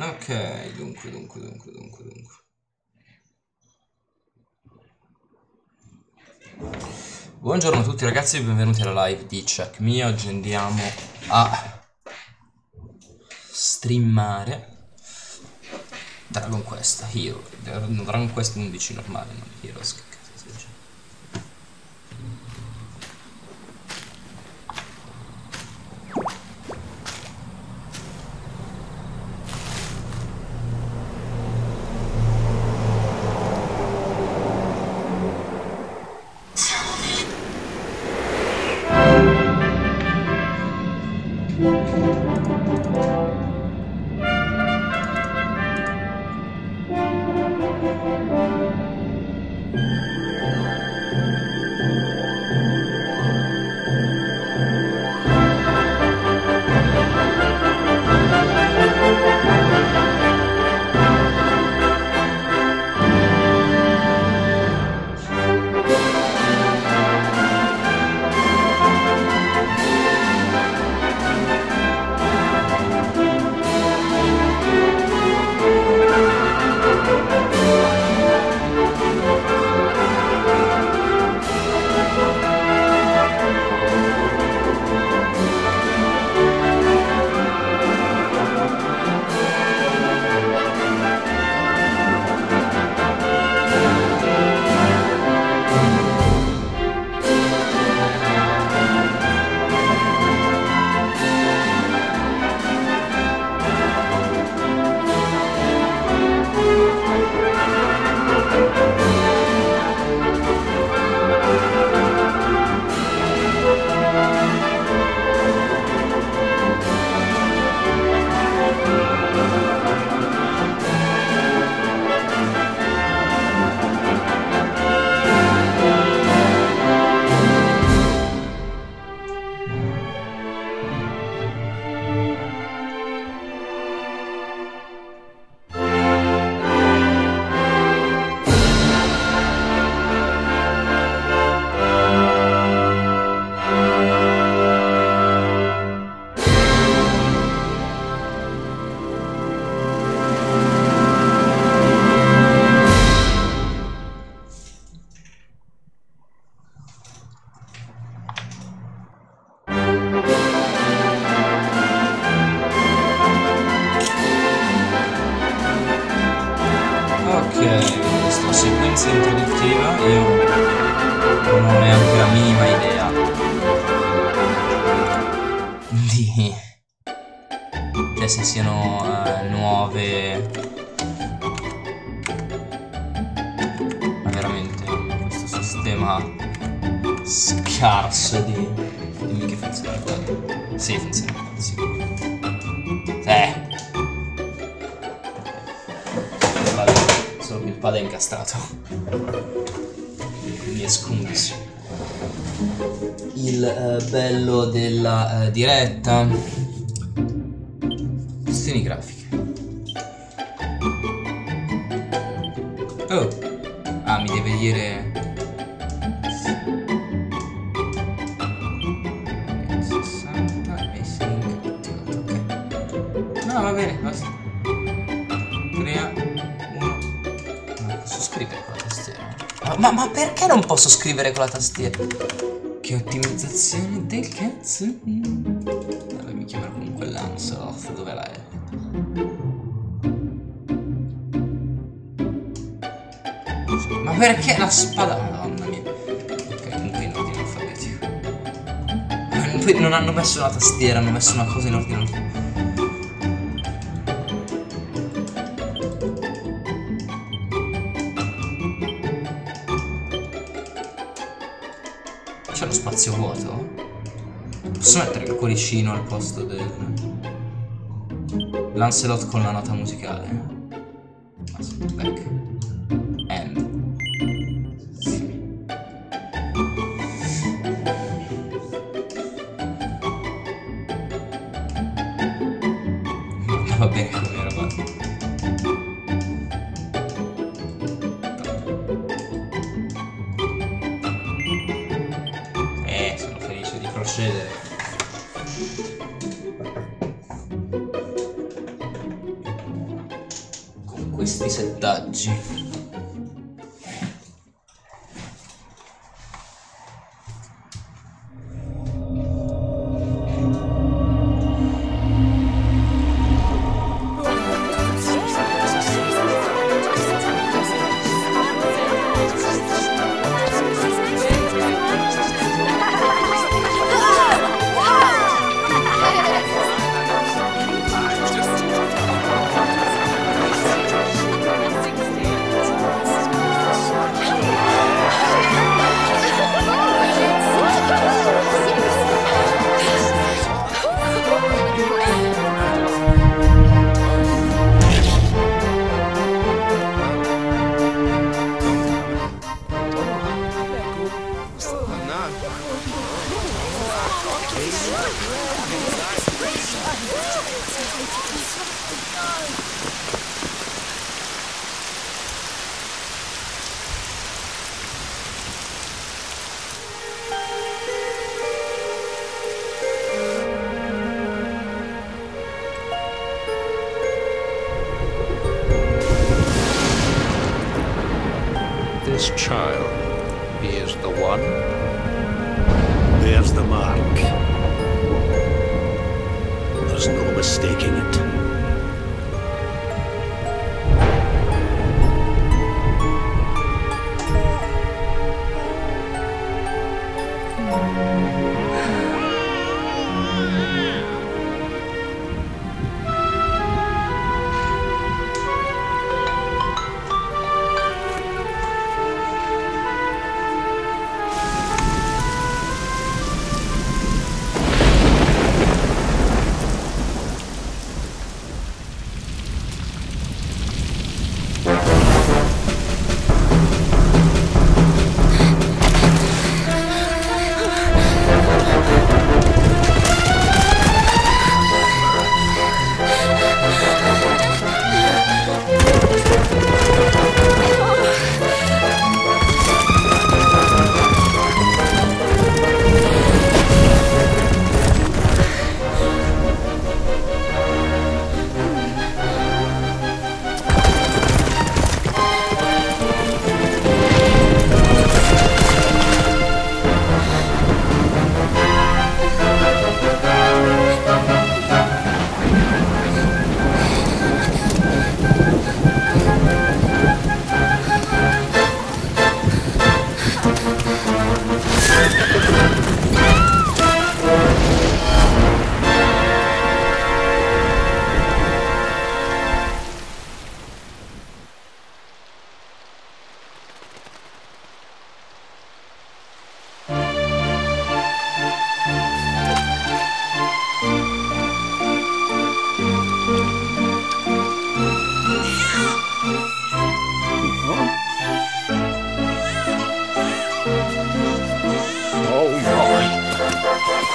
Ok, dunque. Buongiorno a tutti ragazzi e benvenuti alla live di Check Me. Oggi andiamo a streamare Dragon Quest Hero. Dragon Quest 11 normale, non Heroes, che cazzo si dice? Questa sequenza introduttiva io non ho neanche la minima idea di se siano nuove, ma veramente questo sistema scarso di... dimmi che funziona. Sì, funziona, sì. Solo che il pad è incastrato, quindi esclusi. Il bello della diretta, questioni grafiche. Oh, mi deve dire 60 e 58. Ok, no, va bene, basta. Crea scrivere con la tastiera. Ma perché non posso scrivere con la tastiera? Che ottimizzazione del cazzo? Vabbè, mi chiamerò comunque Lancelot. Dove la è? Ma perché la spada? Madonna mia. Ok, comunque in ordine alfabetico. Poi non hanno messo la tastiera, hanno messo una cosa in ordine alfabetico. C'è lo spazio vuoto? Posso mettere il cuoricino al posto del Lancelot con la nota musicale? Back. End. Sì. Va bene come era fatto. Sono felice di procedere. questi settaggi. This child, he is the one. There's the mark. There's no mistaking it.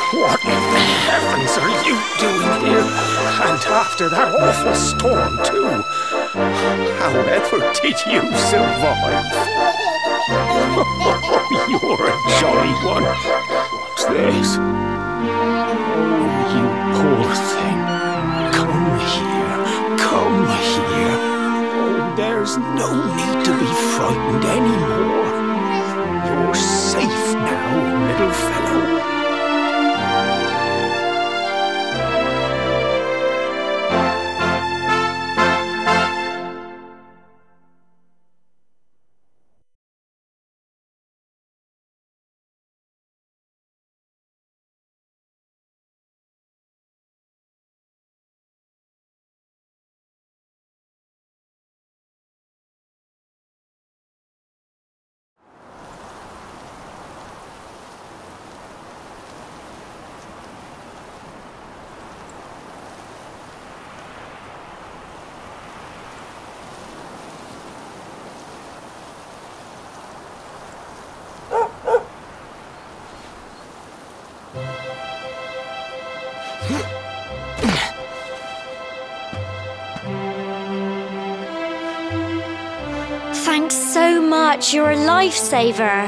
What in the heavens are you doing here? And after that awful storm, too. However did you survive? You're a jolly one. What's this? Oh, you poor thing. Come here. Come here. Oh, there's no need to be frightened anymore. You're safe now, little fellow. Thanks so much, you're a lifesaver.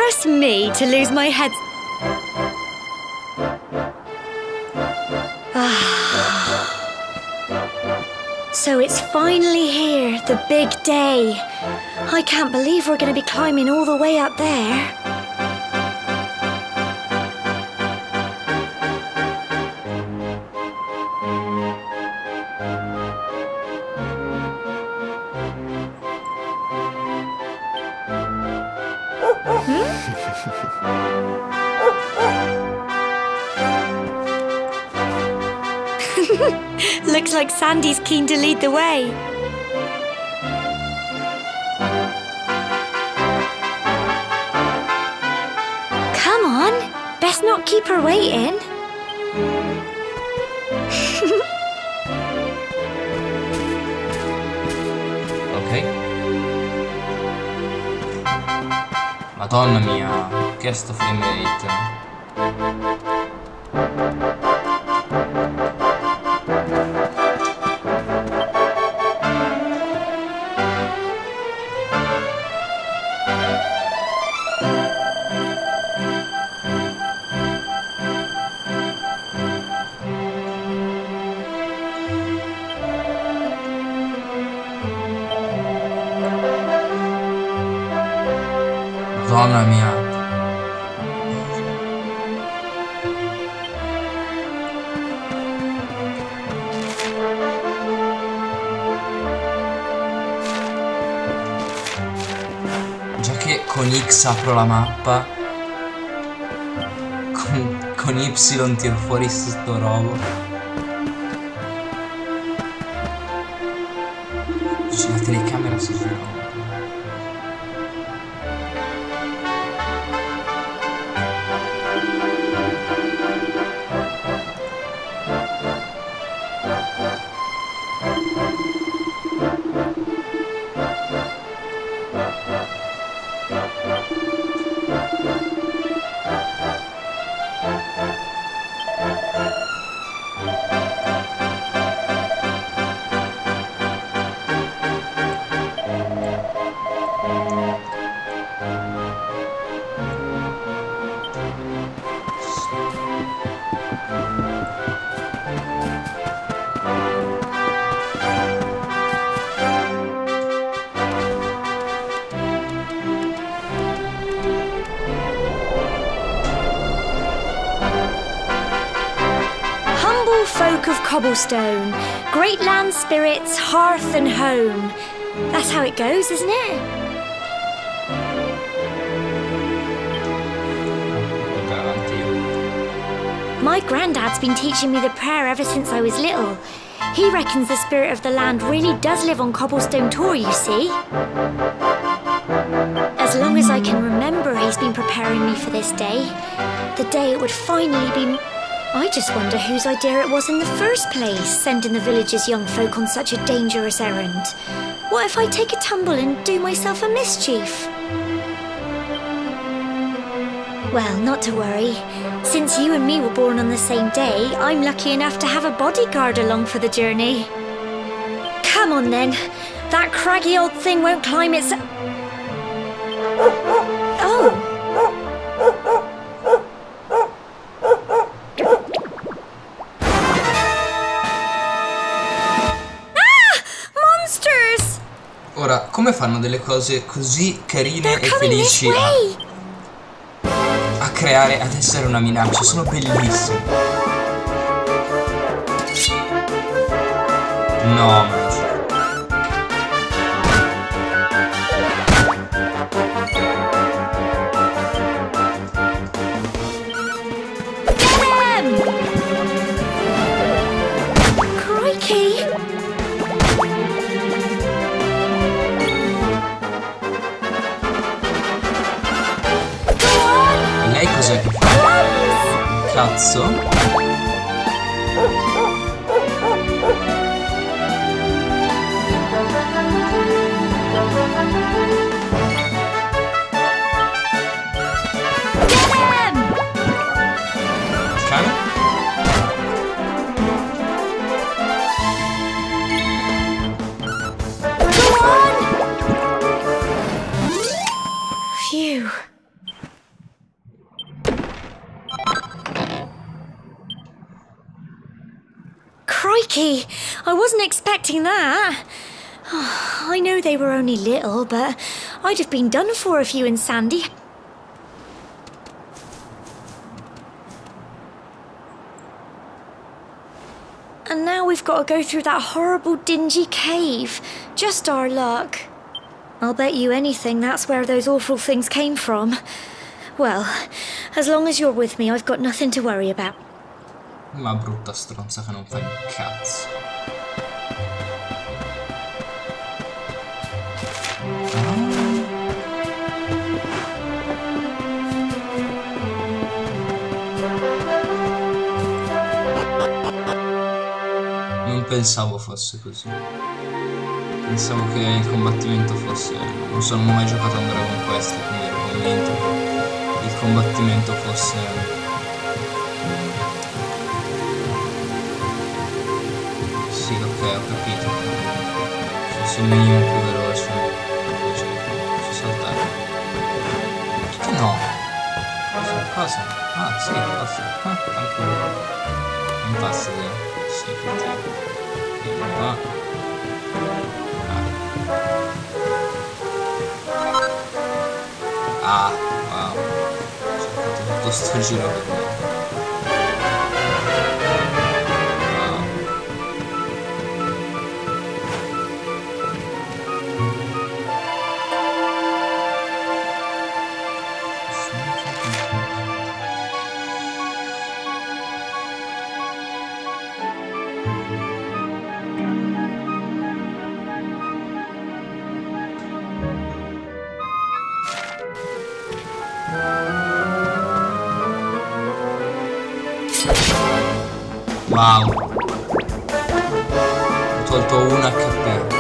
trust me to lose my head. So it's finally here, the big day. I can't believe we're going to be climbing all the way up there. Looks like Sandy's keen to lead the way. Come on, best not keep her waiting. Ok. Madonna mia, che è sto frame rate? Madonna mia. Già che con X apro la mappa, con Y tiro fuori sto robo. La telecamera si gira. Folk of cobblestone, great land spirits, hearth and home. That's how it goes, isn't it? My granddad's been teaching me the prayer ever since I was little. He reckons the spirit of the land really does live on Cobblestone Tor, you see. As long as I can remember, he's been preparing me for this day. The day it would finally be... I just wonder whose idea it was in the first place, sending the village's young folk on such a dangerous errand. What if I take a tumble and do myself a mischief? Well, not to worry. Since you and me were born on the same day, I'm lucky enough to have a bodyguard along for the journey. Come on then. That craggy old thing won't climb its... Oh! Ora, come fanno delle cose così carine e felici a creare, ad essere una minaccia? Sono bellissime. No, Crikey! lei cos'è che fa? Cazzo? Cane? Phew. Crikey, I wasn't expecting that. I know they were only little, but I'd have been done for if you and Sandy... And now we've got to go through that horrible dingy cave. Just our luck. I'll bet you anything that's where those awful things came from. Well, as long as you're with me, I've got nothing to worry about. Ma brutta stronza che non fa un cazzo. Non pensavo fosse così. Pensavo che il combattimento fosse... Non so, non ho mai giocato a un Dragon Quest, quindi ero convinto che il combattimento fosse... Sì, ok, ho capito. Fosse un minimo più veloce. Invece posso saltare. Perché no? Cosa? Ah, sì, posso. Ah, tranquillo. Non passa di... Sì, effettivamente. Ah, wow. Ci ho fatto tutto sto giro per me. Wow. Ho tolto 1 HP.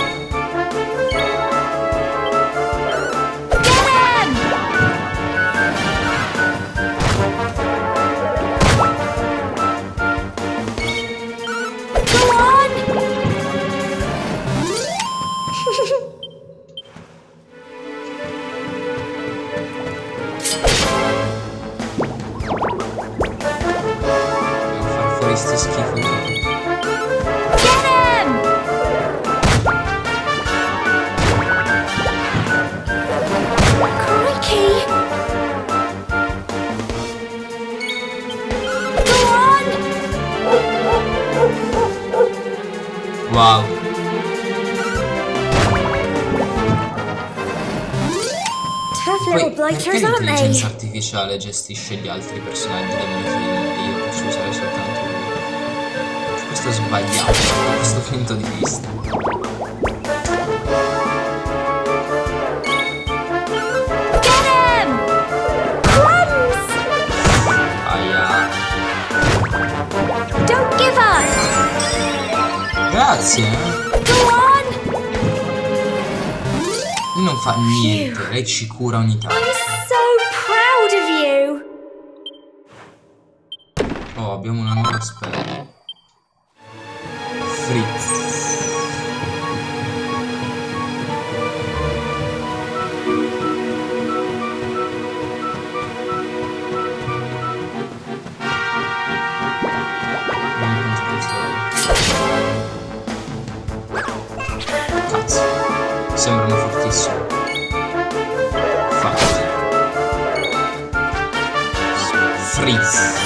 Sti schifo. Get him! Crikey! Go on! Wow. Tough little blighters, aren't they? L'intelligenza artificiale gestisce gli altri personaggi del mio film e io posso usare soltanto lui. Questo è sbagliato da questo punto di vista. Get him! Crumbs! Aia. Don't give up! Grazie. Go on! Lui non fa niente, lei ci cura ogni tanto. I'm so proud of you! Oh, abbiamo una nuova spella. Fritz. Cazzo, sembrano fortissimi. Fatti. Fritz.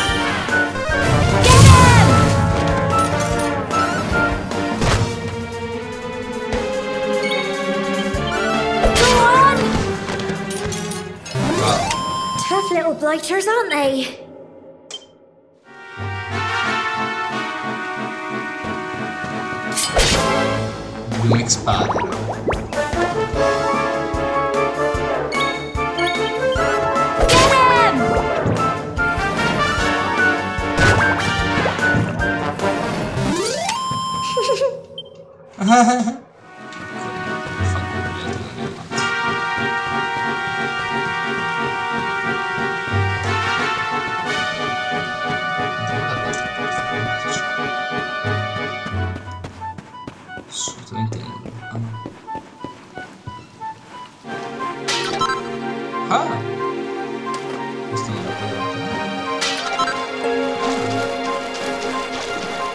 Tough little blighters, aren't they? Bloom Exploder. Get him! Assolutamente nulla. Ah! Questo non lo può andare.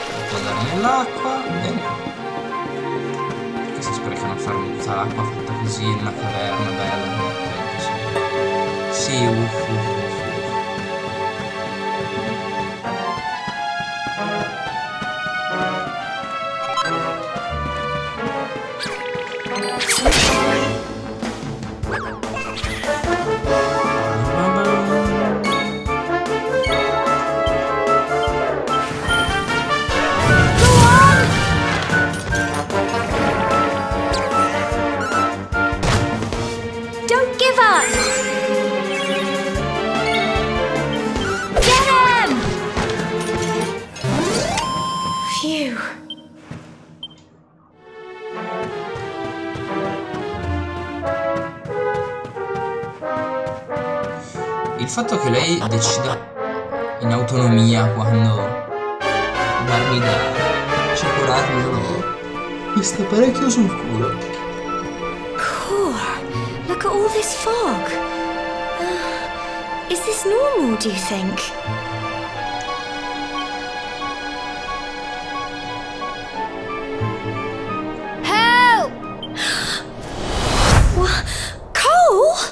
Non può andare Nell'acqua. Bene. Perché si sprecano a farmi tutta l'acqua fatta così in una caverna bella. Sì, uff. Il fatto che lei decida in autonomia quando darmi da curarmi o no, mi sta parecchio sul culo. Core, look at all this fog. Is this normal, do you think? Help! What? Cole?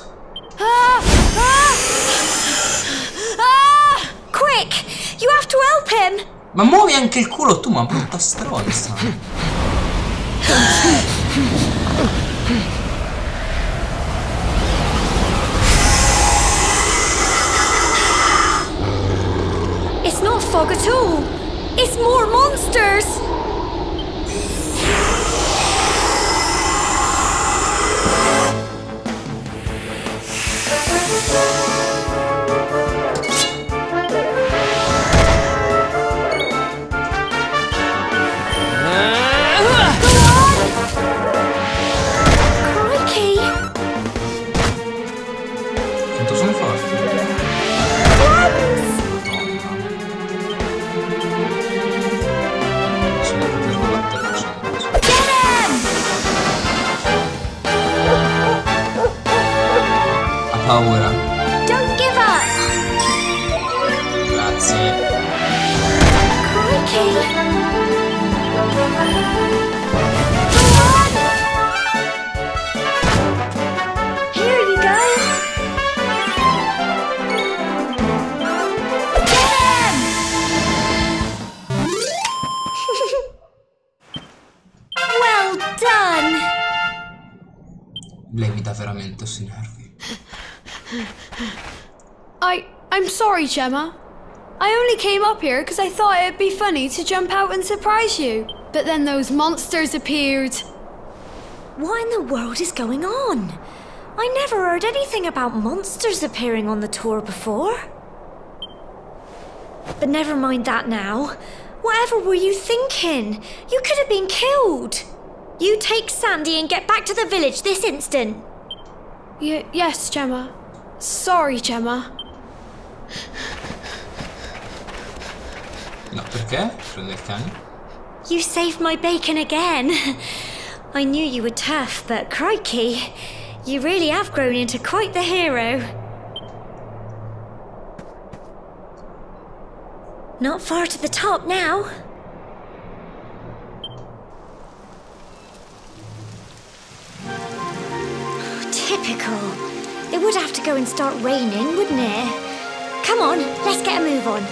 Quick! You have to help him! Ma muovi anche il culo tu, ma brutta stronza! It's not fog at all! It's more monsters! Paura. Don't give up! Grazie. Crikey! Here you go! Get him! Well done! Lei mi dà veramente sui nervi. I'm sorry, Gemma. I only came up here because I thought it'd be funny to jump out and surprise you. But then those monsters appeared. What in the world is going on? I never heard anything about monsters appearing on the tour before. But never mind that now. Whatever were you thinking? You could have been killed. You take Sandy and get back to the village this instant. Yes, Gemma. Sorry, Gemma. No, perché? Prende il cane. You saved my bacon again. I knew you were tough, but crikey, you really have grown into quite the hero. Not far to the top now. Typical. It would have to go and start raining, wouldn't it? Come on, let's get a move on.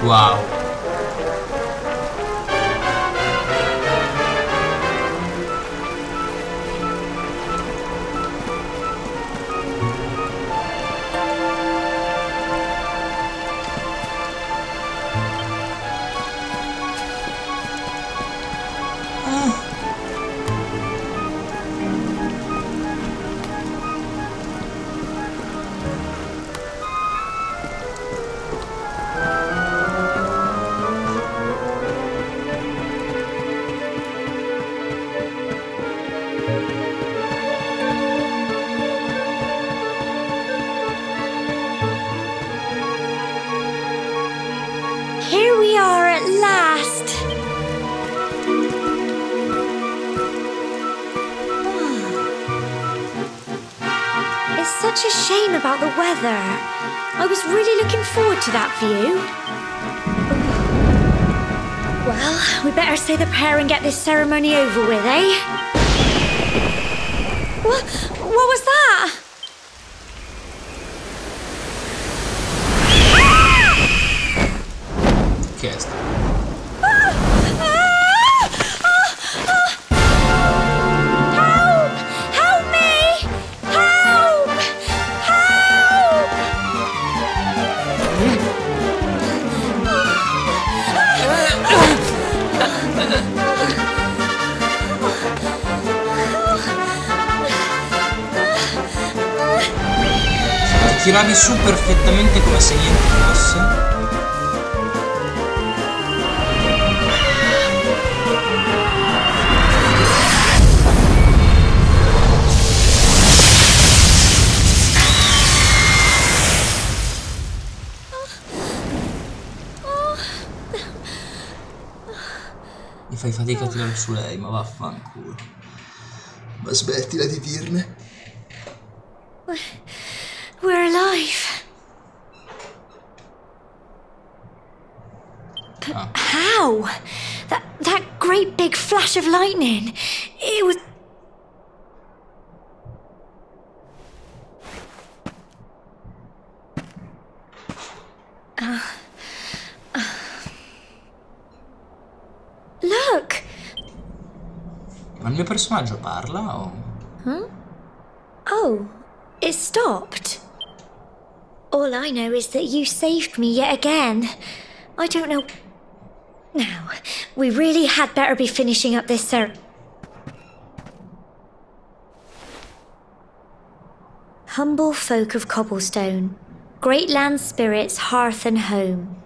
Wow. such a shame about the weather. I was really looking forward to that view. Well, we better say the prayer and get this ceremony over with, eh? What was that? Che è sta? Help! Help me! Help! Help! Ti tiravi su perfettamente come se niente fosse. Mi fai fatica a tirare su lei, ma vaffanculo. Ma smettila di dirne. We're alive. How? That great big flash of lightning. It was... Look! Ma il mio personaggio parla o... Oh, it stopped. All I know is that you saved me yet again. I don't know... Now, we really had better be finishing up this Humble folk of cobblestone, great land spirits, hearth and home,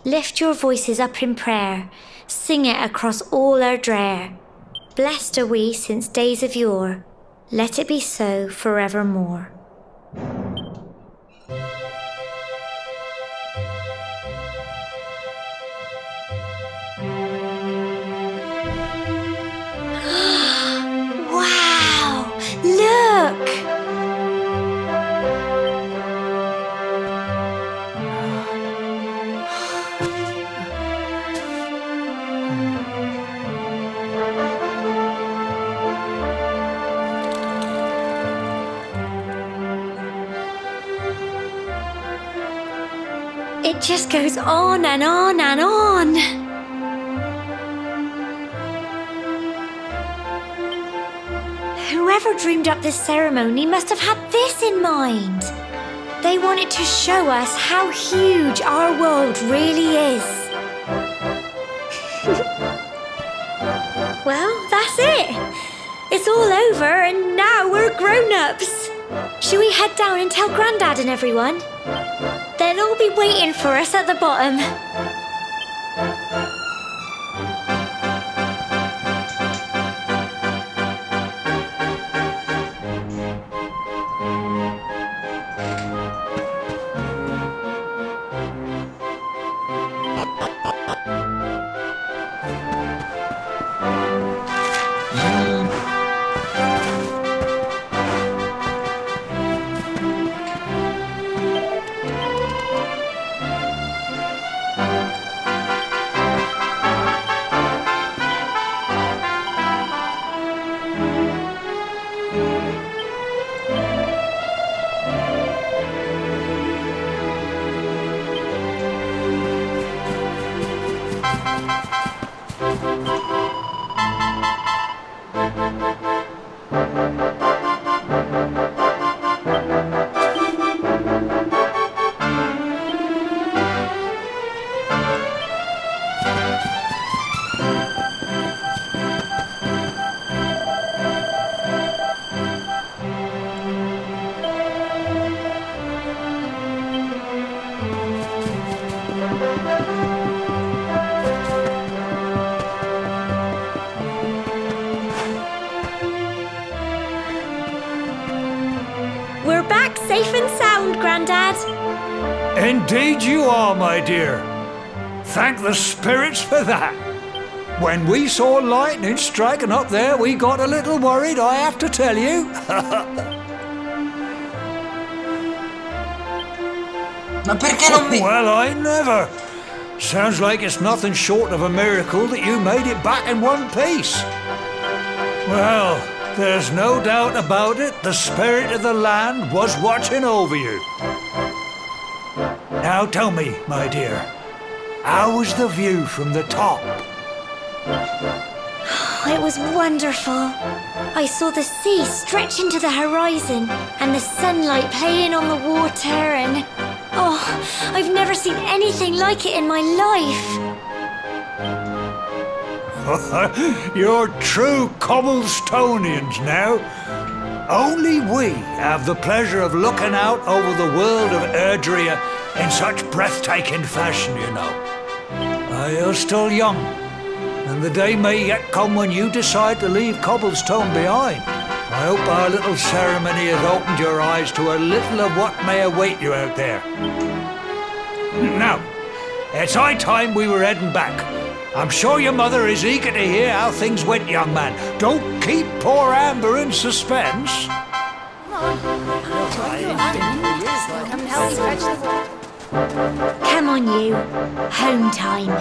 lift your voices up in prayer, sing it across all our drear. Blessed are we since days of yore, let it be so forevermore. Wow! Look! It just goes on and on and on. Whoever dreamed up this ceremony must have had this in mind. They wanted to show us how huge our world really is. Well, that's it. It's all over and now we're grown-ups. Should we head down and tell Grandad and everyone? They'll all be waiting for us at the bottom. We're back safe and sound, Grandad. Indeed you are, my dear. Thank the spirits for that. When we saw lightning striking up there, we got a little worried, I have to tell you. Ma perché non mi... Well, I never. Sounds like it's nothing short of a miracle that you made it back in one piece. Well, there's no doubt about it, the spirit of the land was watching over you. Now tell me, my dear, how was the view from the top? It was wonderful. I saw the sea stretch into the horizon and the sunlight playing on the water and... Oh, I've never seen anything like it in my life. You're true Cobblestonians now. Only we have the pleasure of looking out over the world of Erdrea in such breathtaking fashion, you know. You're still young, and the day may yet come when you decide to leave Cobblestone behind. I hope our little ceremony has opened your eyes to a little of what may await you out there. Now, it's high time we were heading back. I'm sure your mother is eager to hear how things went, young man. Don't keep poor Amber in suspense. Come on, you. Home time.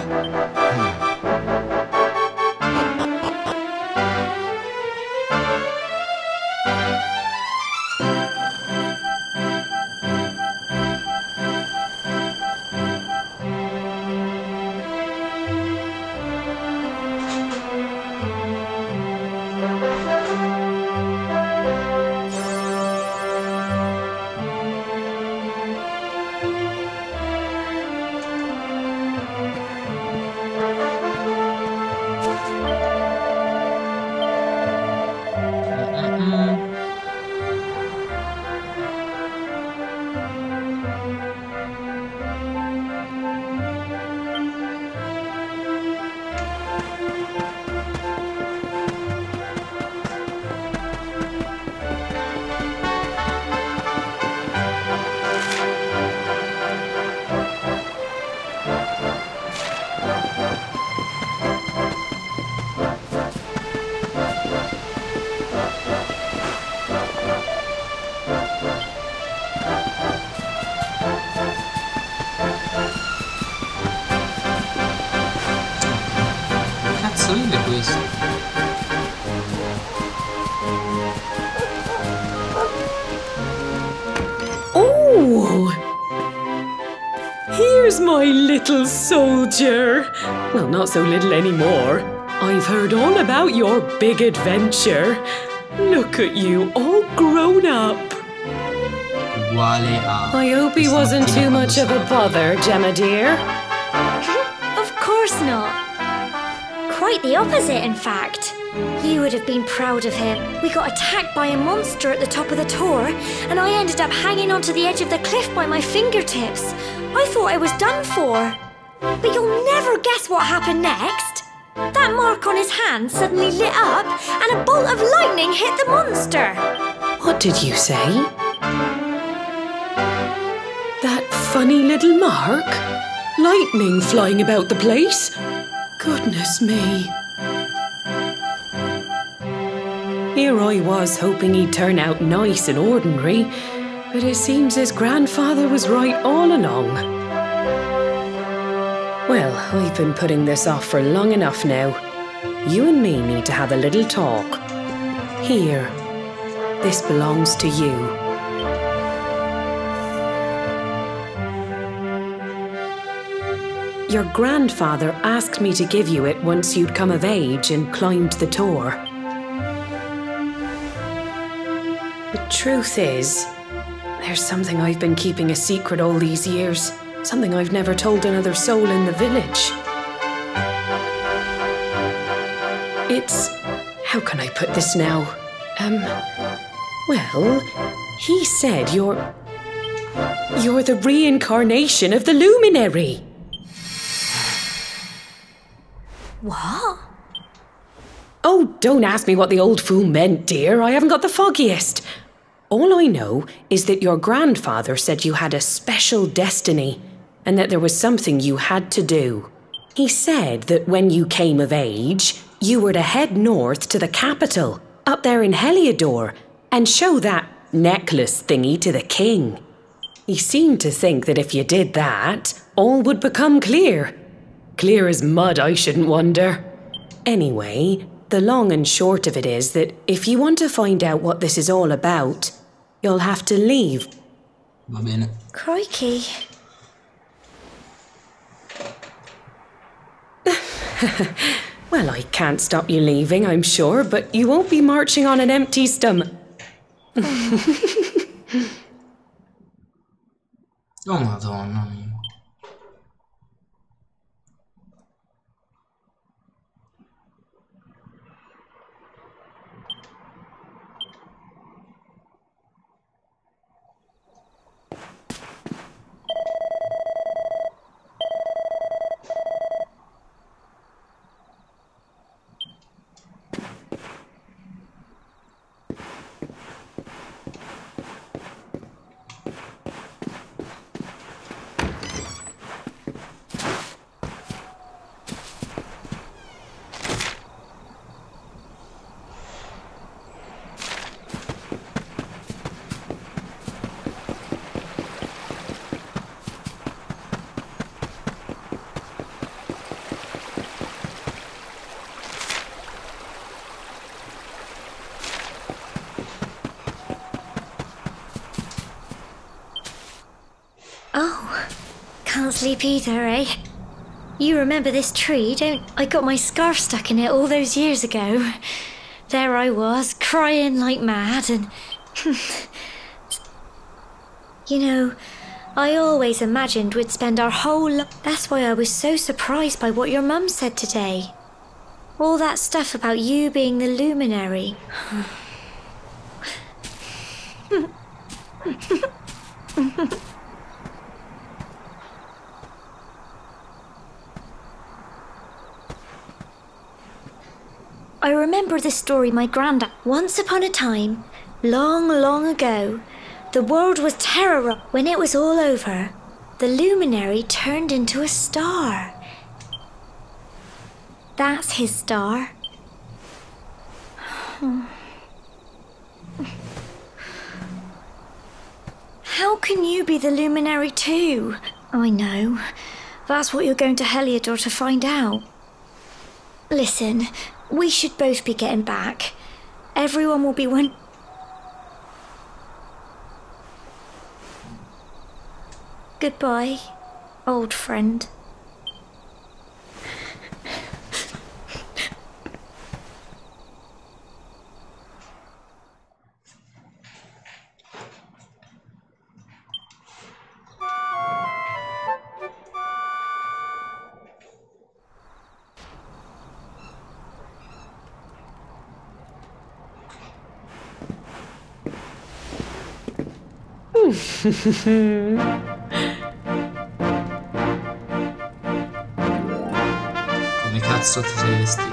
Cazzolino questo. Oh! Here's my little soldier. Well, not so little anymore. I've heard all about your big adventure. Look at you, all grown up. Uguale a... I hope he wasn't too much of a bother, Gemma dear. Of course not. Quite the opposite, in fact. You would have been proud of him. We got attacked by a monster at the top of the tor, and I ended up hanging onto the edge of the cliff by my fingertips. I thought I was done for. But you'll never guess what happened next. That mark on his hand suddenly lit up, and a bolt of lightning hit the monster. What did you say? That funny little mark? Lightning flying about the place? Goodness me. Here I was hoping he'd turn out nice and ordinary, but it seems his grandfather was right all along. Well, I've been putting this off for long enough now. You and me need to have a little talk. Here, this belongs to you. Your grandfather asked me to give you it once you'd come of age and climbed the tor. The truth is, there's something I've been keeping a secret all these years. Something I've never told another soul in the village. It's... how can I put this now? Well, he said you're the reincarnation of the luminary. What? Oh, don't ask me what the old fool meant, dear. I haven't got the foggiest. All I know is that your grandfather said you had a special destiny and that there was something you had to do. He said that when you came of age, you were to head north to the capital, up there in Heliodor, and show that necklace thingy to the king. He seemed to think that if you did that, all would become clear. Clear as mud, I shouldn't wonder. Anyway, the long and short of it is that if you want to find out what this is all about, you'll have to leave. Va bene. Crikey. Well, I can't stop you leaving, I'm sure, but you won't be marching on an empty stomach. Oh, Madonna mia. Oh, can't sleep either, eh? You remember this tree, don't? I got my scarf stuck in it all those years ago. There I was, crying like mad, and... You know, I always imagined we'd spend our whole life... That's why I was so surprised by what your mum said today. All that stuff about you being the luminary. I remember the story my grandad... Once upon a time, long, long ago, the world was terrorized. When it was all over, the luminary turned into a star. That's his star. How can you be the luminary too? I know. That's what you're going to Heliodor to find out. Listen, we should both be getting back. Everyone will be one... Goodbye, old friend. Come cazzo ti sei vestito?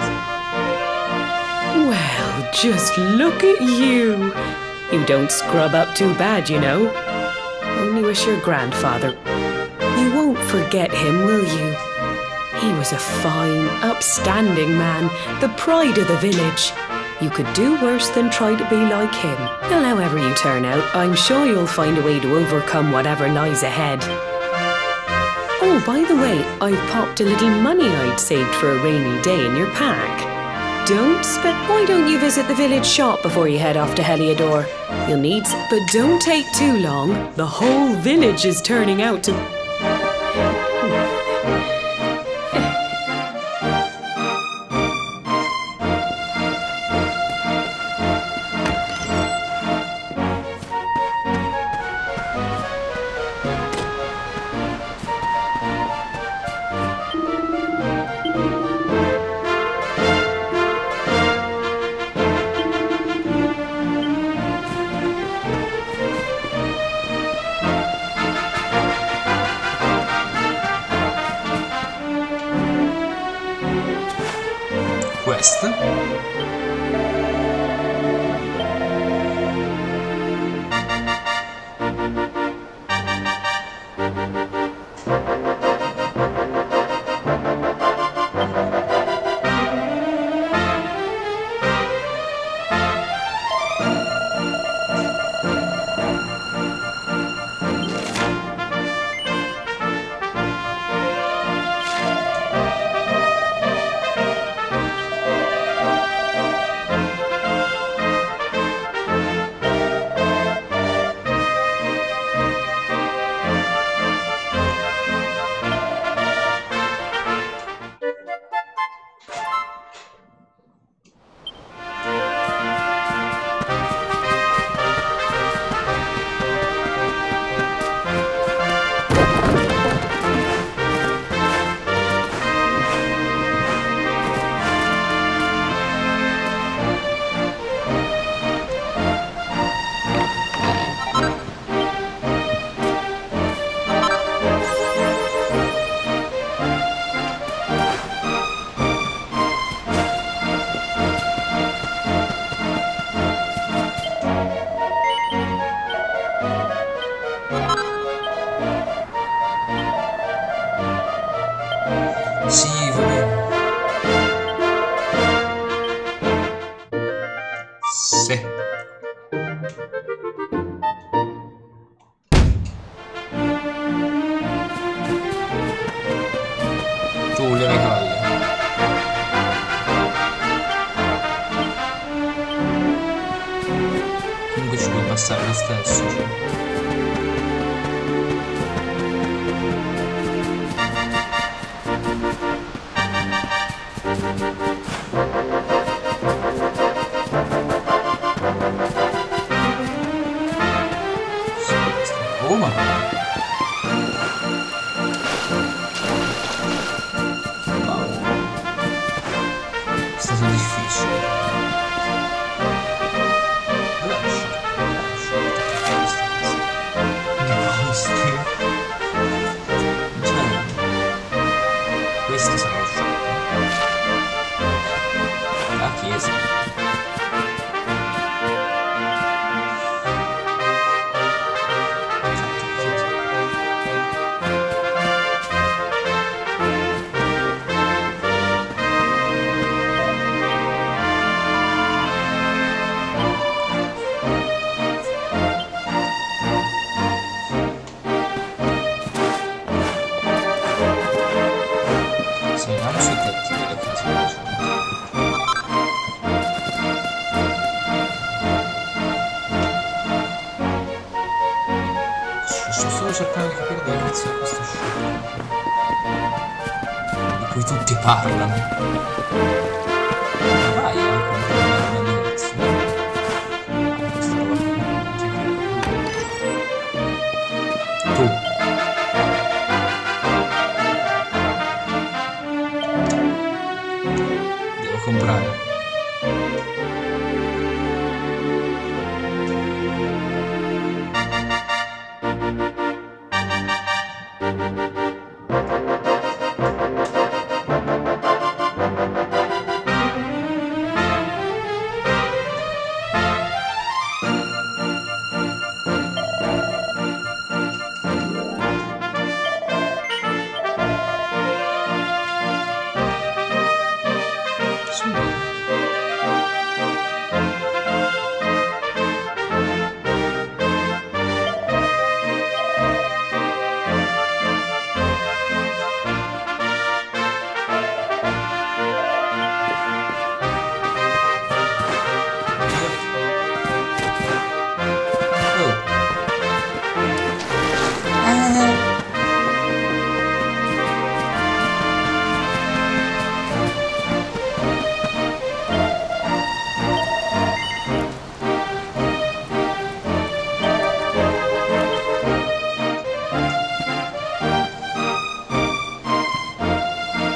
Well, just look at you. You don't scrub up too bad, you know. Only wish your grandfather... You won't forget him, will you? He was a fine, upstanding man, the pride of the village. You could do worse than try to be like him. Well, however you turn out, I'm sure you'll find a way to overcome whatever lies ahead. Oh, by the way, I've popped a little money I'd saved for a rainy day in your pack. Why don't you visit the village shop before you head off to Heliodor? You'll need but don't take too long. The whole village is turning out to... Questa? passare lo stesso. Roma. Wow. È stato difficile. Questo sarà lo shock. La chiesa. Saliamo sui tetti delle case. Sto solo cercando di capire dove inizia questo show di cui tutti parlano. Vai, all'inizio. Questa roba qui non c'è più. Tu. Devo comprare.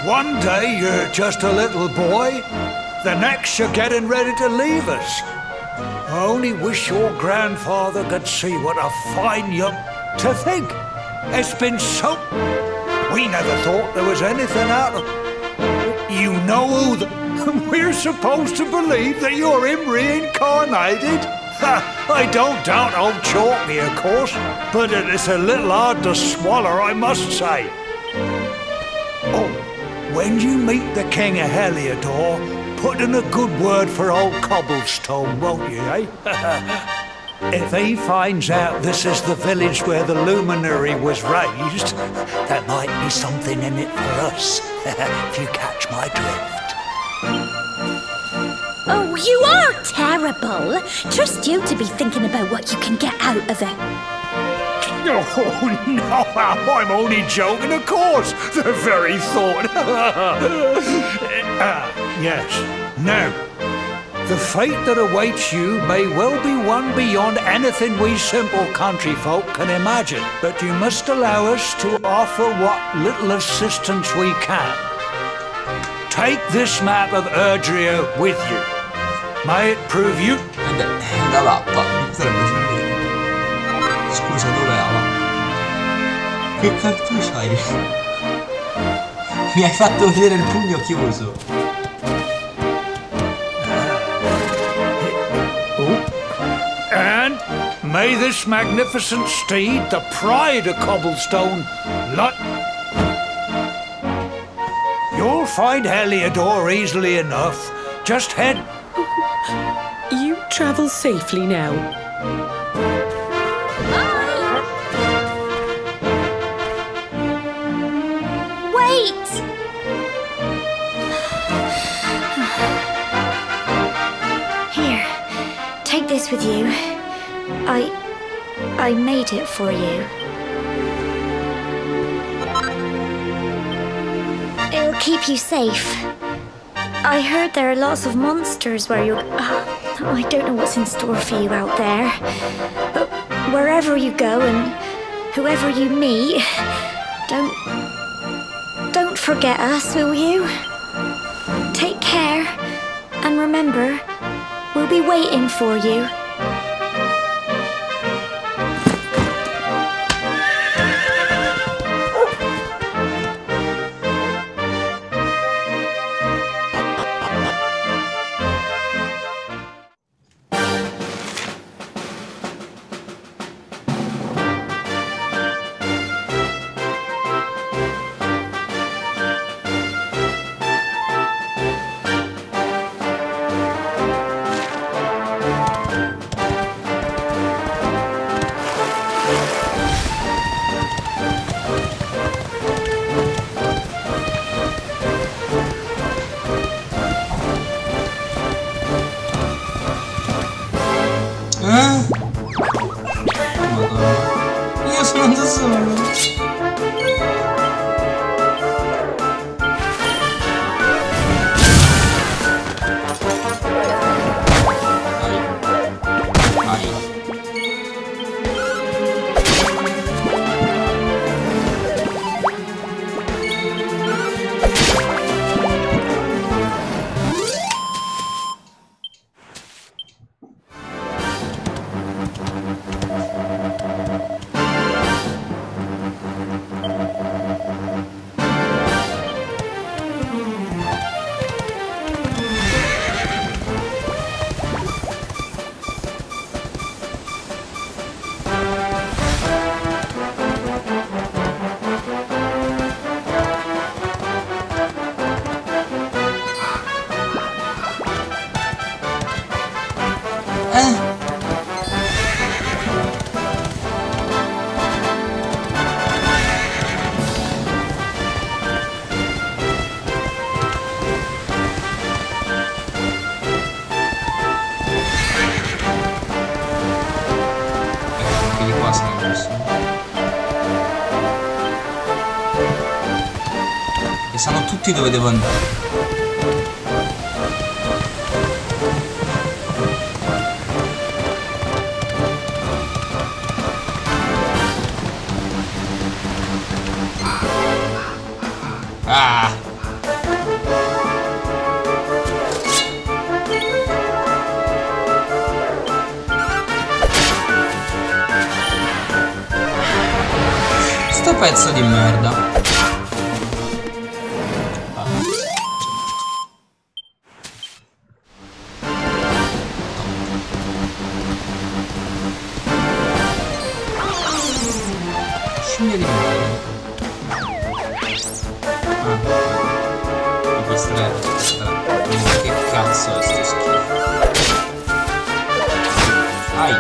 One day you're just a little boy, the next you're getting ready to leave us. I only wish your grandfather could see what a fine young... To think, it's been so... We never thought there was anything out of... You know who the... We're supposed to believe that you're him reincarnated? Ha! I don't doubt old Chalky, of course, but it's a little hard to swallow, I must say. Oh, when you meet the King of Heliodor, put in a good word for old Cobblestone, won't you, eh? If he finds out this is the village where the luminary was raised, there might be something in it for us, if you catch my drift. Oh, you are terrible. Trust you to be thinking about what you can get out of it. Oh, no, I'm only joking, of course. The very thought. Yes. Now, the fate that awaits you may well be one beyond anything we simple country folk can imagine. But you must allow us to offer what little assistance we can. Take this map of Erdria with you. May it prove you... La mappa, mi potrebbe servire. Scusa, dov'è la mappa? Che cazzo c'hai? Mi hai fatto vedere il pugno chiuso. And may this magnificent steed, the pride of Cobblestone, You'll find Heliodor easily enough. Just head... You travel safely now. Wait! Here, take this with you. I made it for you. It'll keep you safe. I heard there are lots of monsters where you're... I don't know what's in store for you out there. But wherever you go and whoever you meet, don't forget us, will you? Take care. And remember, we'll be waiting for you. Io sono da solo. E sanno tutti dove devo andare. Ah! Sto pezzo di merda. Scimmia di merda. Mi distretto. Che cazzo è sto schifo? Ai!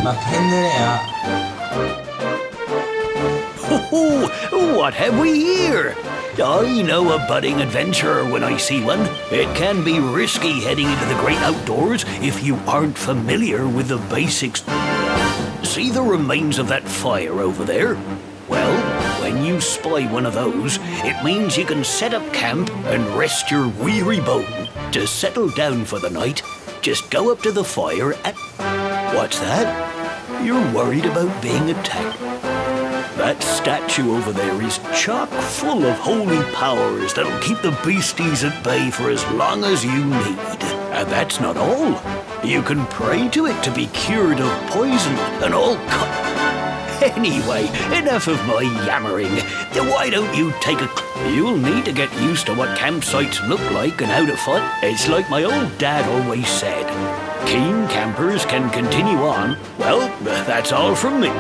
Ma prendere a... What have we here? I know a budding adventurer when I see one. It can be risky heading into the great outdoors if you aren't familiar with the basics. See the remains of that fire over there? Well, when you spy one of those, it means you can set up camp and rest your weary bone. To settle down for the night, just go up to the fire and... What's that? You're worried about being attacked. That statue over there is chock full of holy powers that'll keep the beasties at bay for as long as you need. And that's not all. You can pray to it to be cured of poison and all Anyway, enough of my yammering. Why don't you take a... You'll need to get used to what campsites look like and how to fight. It's like my old dad always said. Keen campers can continue on. Well, that's all from me.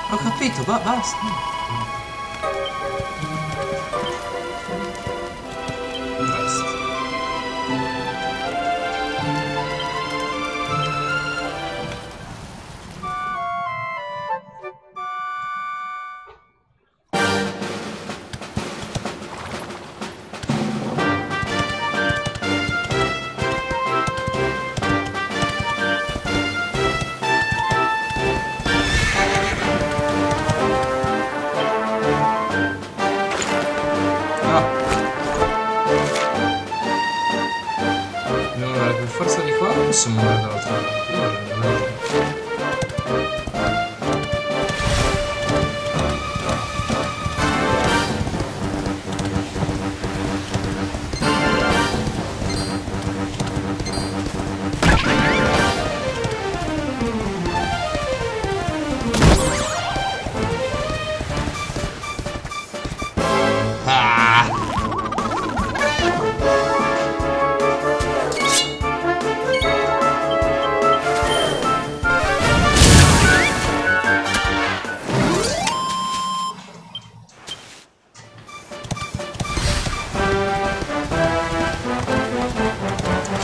Ho capito, basta. Basta. Forza di qua possiamo muovere dall'altra parte.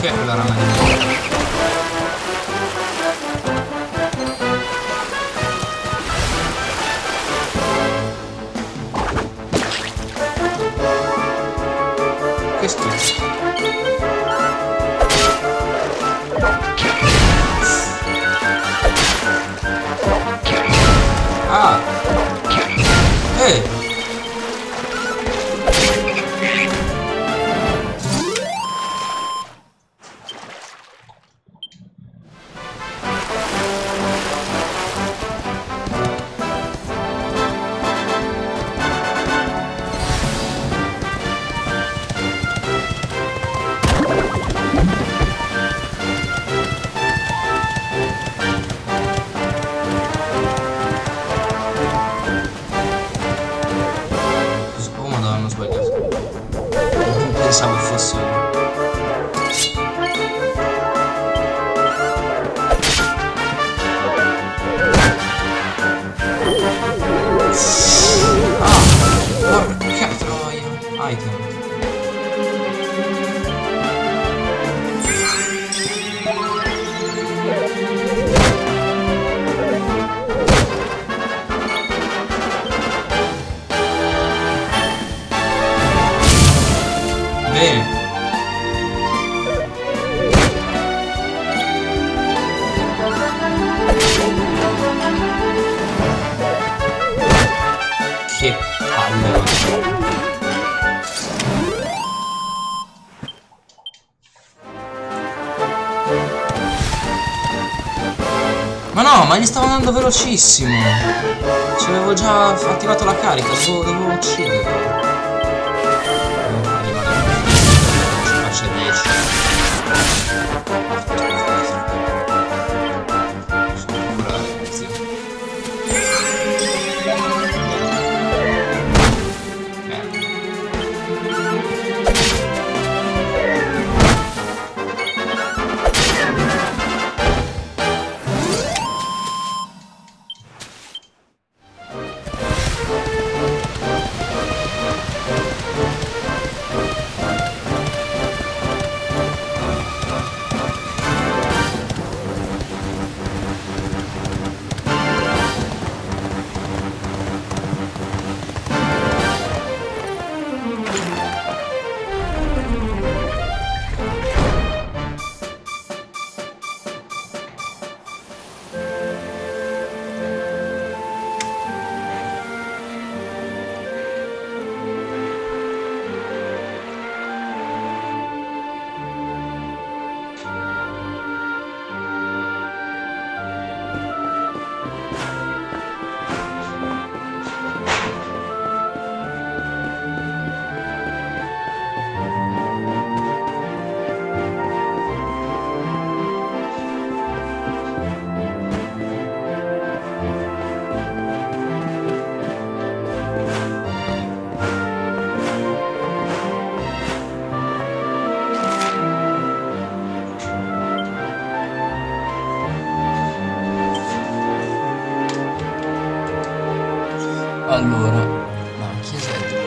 Che è quella rana di nuovo? Che schifo. Ah! Ehi! no, ma gli stavo andando velocissimo. Ci avevo già attivato la carica, dovevo ucciderlo. Devo fargli male. Ci faccia 10. Sono curare, sì. Allora, no, chiesetta.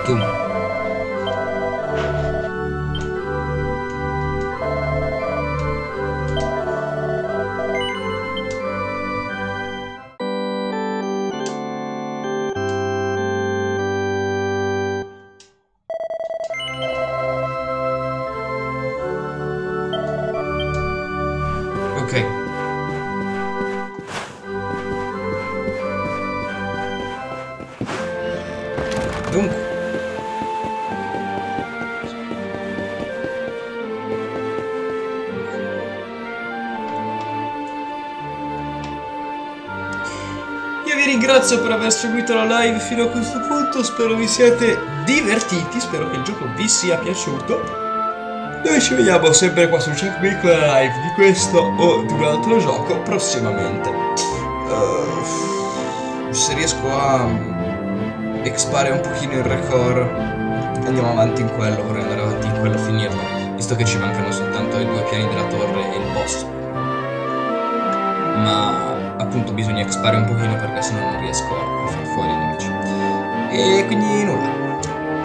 Tu. Ok. Dunque. Io vi ringrazio per aver seguito la live fino a questo punto, spero vi siate divertiti, spero che il gioco vi sia piaciuto. Noi ci vediamo sempre qua su Checkmate con la live di questo o di un altro gioco prossimamente. Se riesco a expare un pochino il record, andiamo avanti in quello, vorrei andare avanti in quello e finirlo, visto che ci mancano soltanto i 2 piani della torre e il boss. Ma appunto bisogna expare un pochino perché sennò non riesco a far fuori i nemici. E quindi nulla.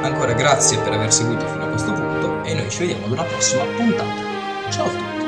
Ancora grazie per aver seguito fino a questo punto e noi ci vediamo ad una prossima puntata. Ciao a tutti!